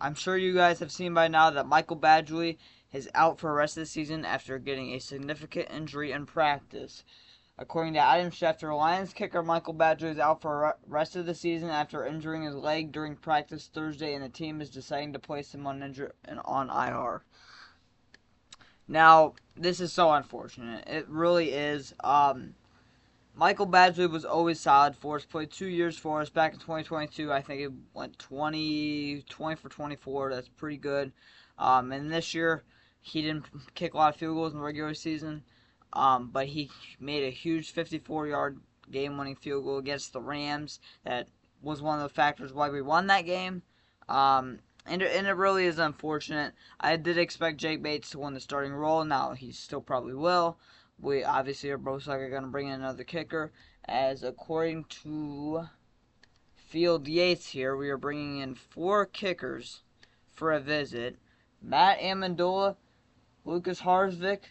I'm sure you guys have seen by now that Michael Badgley is out for the rest of the season after getting a significant injury in practice. According to Adam Schefter, Lions kicker Michael Badgley is out for the rest of the season after injuring his leg during practice Thursday, and the team is deciding to place him on IR. Now, this is so unfortunate. It really is. Michael Badgley was always solid for us. Played 2 years for us. Back in 2022, I think it went 20 for 24. That's pretty good. And this year, he didn't kick a lot of field goals in the regular season, but he made a huge 54-yard game-winning field goal against the Rams. That was one of the factors why we won that game. And it really is unfortunate. I did expect Jake Bates to win the starting role. Now, he still probably will. We obviously are most likely going to bring in another kicker, as according to Field Yates here, we are bringing in 4 kickers for a visit. Matt Amendola, Lucas Harsvik,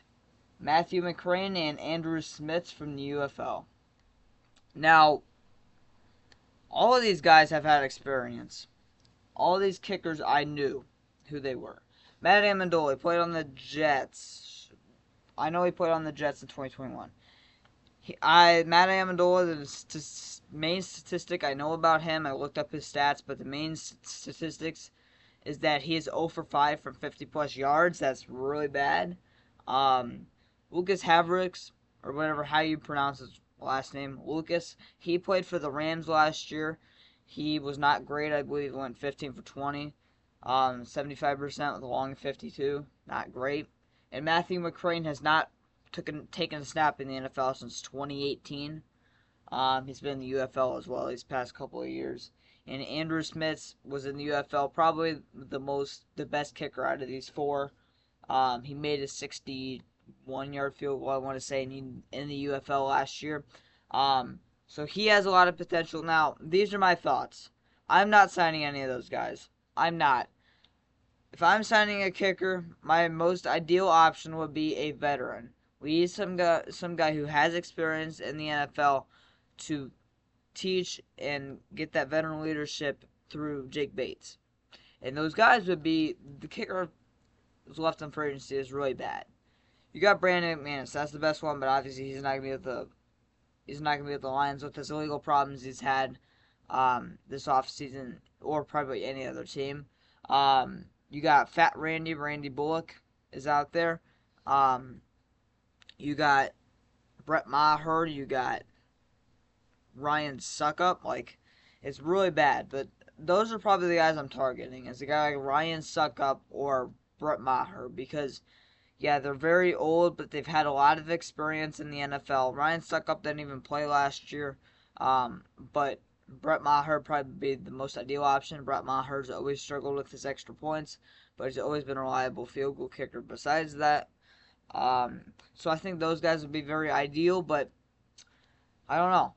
Matthew McCrane, and Andrew Smits from the UFL. Now, all of these guys have had experience. All of these kickers, I knew who they were. Matt Amendola played on the Jets. I know he played on the Jets in 2021. Matt Amendola, the main statistic I know about him, I looked up his stats, but the main statistics is that he is 0 for 5 from 50-plus yards. That's really bad. Lucas Havricks, or how you pronounce his last name, Lucas, he played for the Rams last year. He was not great. I believe he went 15 for 20, 75% with a long 52. Not great. And Matthew McCrane has not taken a snap in the NFL since 2018. He's been in the UFL as well these past couple of years. And Andrew Smits was in the UFL, probably the best kicker out of these 4. He made a 61-yard field goal, I want to say, in the UFL last year. So he has a lot of potential. Now, these are my thoughts. I'm not signing any of those guys. I'm not. If I'm signing a kicker, my most ideal option would be a veteran. We need some guy who has experience in the NFL to teach and get that veteran leadership through Jake Bates. And those guys would be, the kicker who's left on free agency is really bad. You got Brandon McManus, that's the best one, but obviously he's not gonna be with the Lions with his illegal problems he's had this offseason, or probably any other team. You got Fat Randy Bullock is out there. You got Brett Maher. You got Ryan Suckup. It's really bad. But those are probably the guys I'm targeting. Is a guy like Ryan Suckup or Brett Maher. Because, yeah, they're very old, but they've had a lot of experience in the NFL. Ryan Suckup didn't even play last year. But Brett Maher probably be the most ideal option. Brett Maher's always struggled with his extra points, but he's always been a reliable field goal kicker besides that. So I think those guys would be very ideal, but I don't know.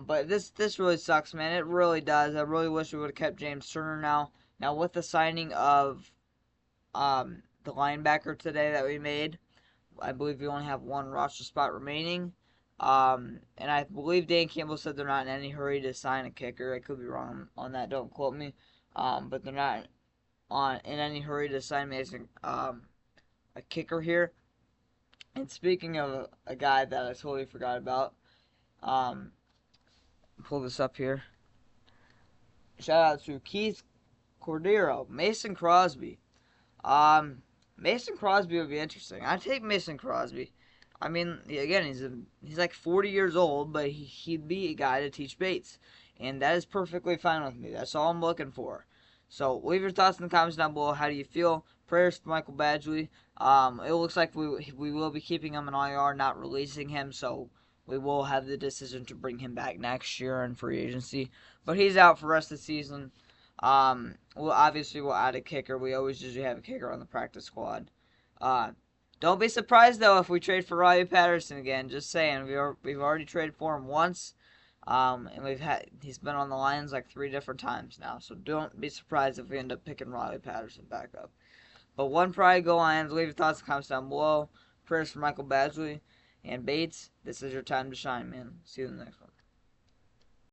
But this really sucks, man. It really does. I really wish we would have kept James Turner now. Now, with the signing of the linebacker today that we made, I believe we only have one roster spot remaining. And I believe Dan Campbell said they're not in any hurry to sign a kicker. I could be wrong on that. Don't quote me. But they're not in any hurry to sign me as a kicker here. And speaking of a guy that I totally forgot about, pull this up here. Shout out to Keith Cordero, Mason Crosby. Mason Crosby would be interesting. I'd take Mason Crosby. I mean, again, he's like 40 years old, but he'd be a guy to teach Bates. And that is perfectly fine with me. That's all I'm looking for. So, leave your thoughts in the comments down below. How do you feel? Prayers for Michael Badgley. It looks like we will be keeping him in IR, not releasing him. So, we will have the decision to bring him back next year in free agency. But he's out for the rest of the season. We'll add a kicker. We always usually have a kicker on the practice squad. Don't be surprised, though, if we trade for Riley Patterson again. Just saying. We've already traded for him once. And he's been on the Lions like 3 different times now. So don't be surprised if we end up picking Riley Patterson back up. But one pride, go Lions. Leave your thoughts in the comments down below. Prayers for Michael Badgley and Bates. This is your time to shine, man. See you in the next one.